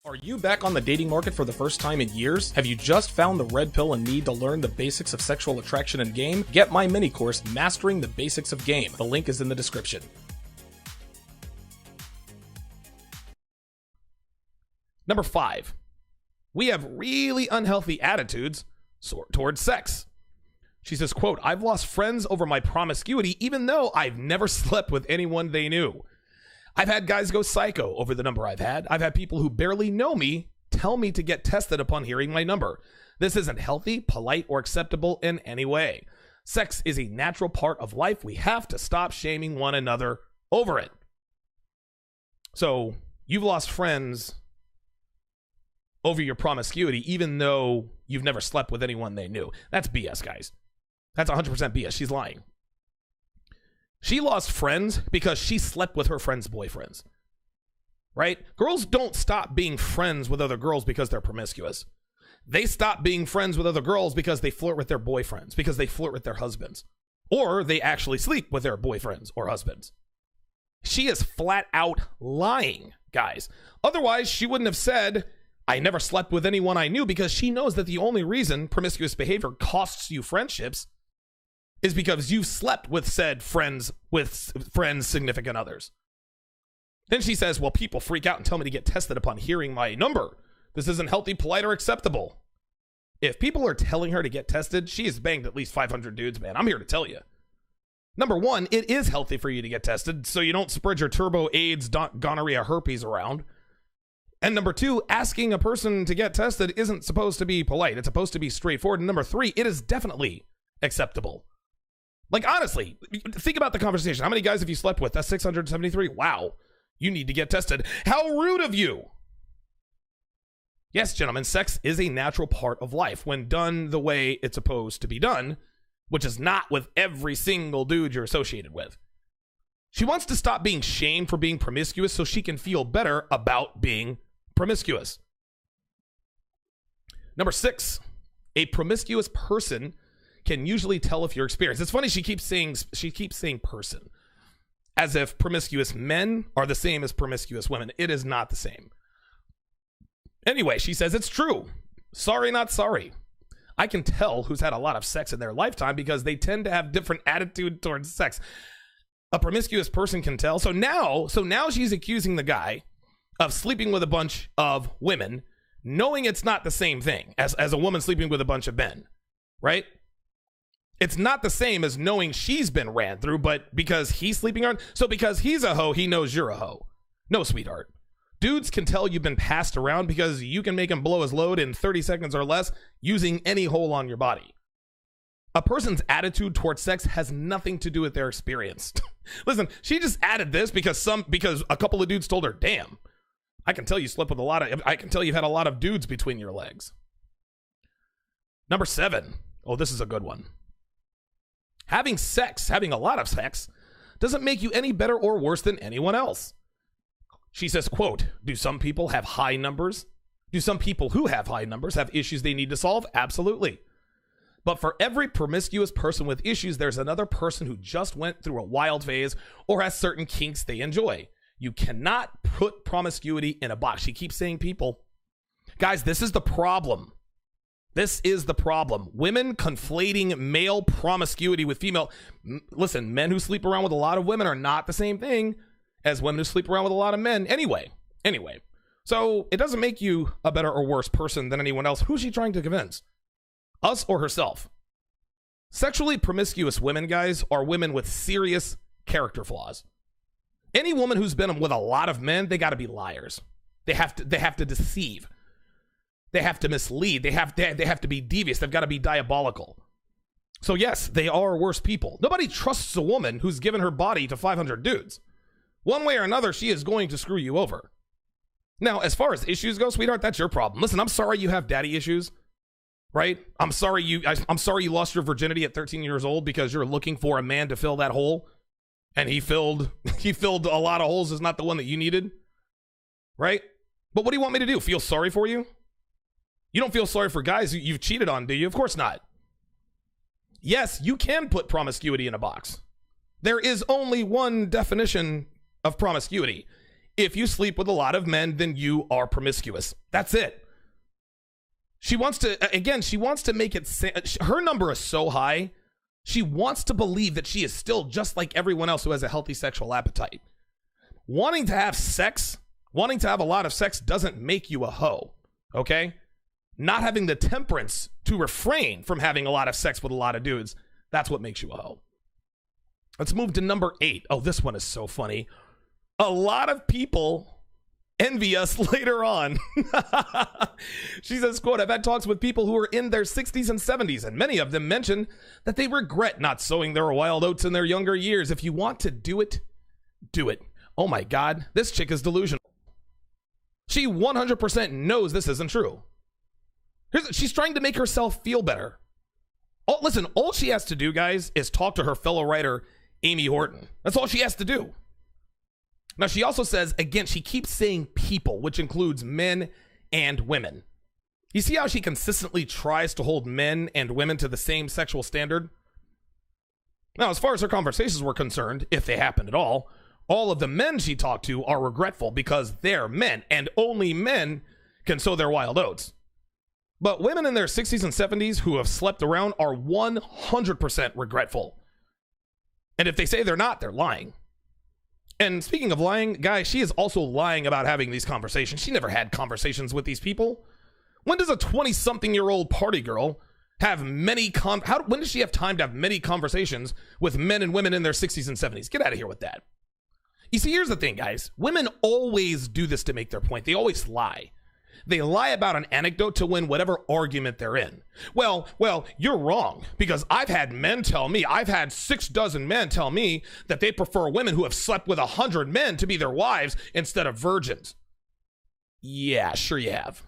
Are you back on the dating market for the first time in years? Have you just found the red pill and need to learn the basics of sexual attraction and game? Get my mini course, Mastering the Basics of Game. The link is in the description. Number 5. We have really unhealthy attitudes towards sex. She says, quote, I've lost friends over my promiscuity even though I've never slept with anyone they knew. I've had guys go psycho over the number I've had. I've had people who barely know me tell me to get tested upon hearing my number. This isn't healthy, polite, or acceptable in any way. Sex is a natural part of life. We have to stop shaming one another over it. So you've lost friends over your promiscuity, even though you've never slept with anyone they knew. That's BS, guys. That's 100% BS. She's lying. She lost friends because she slept with her friends' boyfriends, right? Girls don't stop being friends with other girls because they're promiscuous. They stop being friends with other girls because they flirt with their boyfriends, because they flirt with their husbands, or they actually sleep with their boyfriends or husbands. She is flat out lying, guys. Otherwise, she wouldn't have said, I never slept with anyone I knew, because she knows that the only reason promiscuous behavior costs you friendships is because you've slept with said friends, significant others. Then she says, well, people freak out and tell me to get tested upon hearing my number. This isn't healthy, polite, or acceptable. If people are telling her to get tested, she has banged at least 500 dudes, man. I'm here to tell you. Number 1, it is healthy for you to get tested so you don't spread your turbo AIDS, gonorrhea, herpes around. And number 2, asking a person to get tested isn't supposed to be polite. It's supposed to be straightforward. And number 3, it is definitely acceptable. Like, honestly, think about the conversation. How many guys have you slept with? That's 673. Wow. You need to get tested. How rude of you. Yes, gentlemen, sex is a natural part of life when done the way it's supposed to be done, which is not with every single dude you're associated with. She wants to stop being shamed for being promiscuous so she can feel better about being promiscuous. Number 6, a promiscuous person can usually tell if you're experienced. It's funny, she keeps saying person, as if promiscuous men are the same as promiscuous women. It is not the same. Anyway, she says it's true. Sorry, not sorry. I can tell who's had a lot of sex in their lifetime because they tend to have different attitude towards sex. A promiscuous person can tell. So now she's accusing the guy of sleeping with a bunch of women, knowing it's not the same thing as a woman sleeping with a bunch of men, right? It's not the same as knowing she's been ran through, but because he's sleeping on, so because he's a hoe, he knows you're a hoe. No, sweetheart. Dudes can tell you've been passed around because you can make him blow his load in 30 seconds or less using any hole on your body. A person's attitude towards sex has nothing to do with their experience. Listen, she just added this because a couple of dudes told her, damn, I can tell you slept with I can tell you've had a lot of dudes between your legs. Number 7. Oh, this is a good one. Having a lot of sex, doesn't make you any better or worse than anyone else. She says, quote, do some people have high numbers? Do some people who have high numbers have issues they need to solve? Absolutely. But for every promiscuous person with issues, there's another person who just went through a wild phase or has certain kinks they enjoy. You cannot put promiscuity in a box. She keeps saying people. Guys, this is the problem. This is the problem. Women conflating male promiscuity with female. Listen, men who sleep around with a lot of women are not the same thing as women who sleep around with a lot of men. Anyway. So it doesn't make you a better or worse person than anyone else. Who's she trying to convince? Us or herself? Sexually promiscuous women, guys, are women with serious character flaws. Any woman who's been with a lot of men, they got to be liars. They have to deceive. They have to mislead. They have to be devious. They've got to be diabolical. So yes, they are worse people. Nobody trusts a woman who's given her body to 500 dudes. One way or another, she is going to screw you over. Now, as far as issues go, sweetheart, that's your problem. Listen, I'm sorry you have daddy issues, right? I'm sorry you lost your virginity at 13 years old because you're looking for a man to fill that hole, and he filled a lot of holes. Is not the one that you needed, right? But what do you want me to do? Feel sorry for you? You don't feel sorry for guys who you've cheated on, do you? Of course not. Yes, you can put promiscuity in a box. There is only one definition of promiscuity. if you sleep with a lot of men, then you are promiscuous. That's it. She wants to make it, her number is so high, she wants to believe that she is still just like everyone else who has a healthy sexual appetite. Wanting to have sex, wanting to have a lot of sex doesn't make you a hoe, okay? Not having the temperance to refrain from having a lot of sex with a lot of dudes, that's what makes you a hoe. Let's move to number 8. Oh, this one is so funny. A lot of people envy us later on. She says, quote, I've had talks with people who are in their 60s and 70s, and many of them mention that they regret not sowing their wild oats in their younger years. If you want to do it, do it. Oh my God, this chick is delusional. She 100% knows this isn't true. She's trying to make herself feel better. Listen, all she has to do, guys, is talk to her fellow writer, Amy Horton. That's all she has to do. Now, she also says, again, she keeps saying people, which includes men and women. You see how she consistently tries to hold men and women to the same sexual standard? Now, as far as her conversations were concerned, if they happened at all of the men she talked to are regretful because they're men, and only men can sow their wild oats. But women in their 60s and 70s who have slept around are 100% regretful. And if they say they're not, they're lying. And speaking of lying, guys, she is also lying about having these conversations. She never had conversations with these people. When does a 20-something-year-old party girl have when does she have time to have many conversations with men and women in their 60s and 70s? Get out of here with that. You see, here's the thing, guys. Women always do this to make their point. They always lie. They lie about an anecdote to win whatever argument they're in. Well, you're wrong, because I've had 6 dozen men tell me that they prefer women who have slept with 100 men to be their wives instead of virgins. Yeah, sure you have.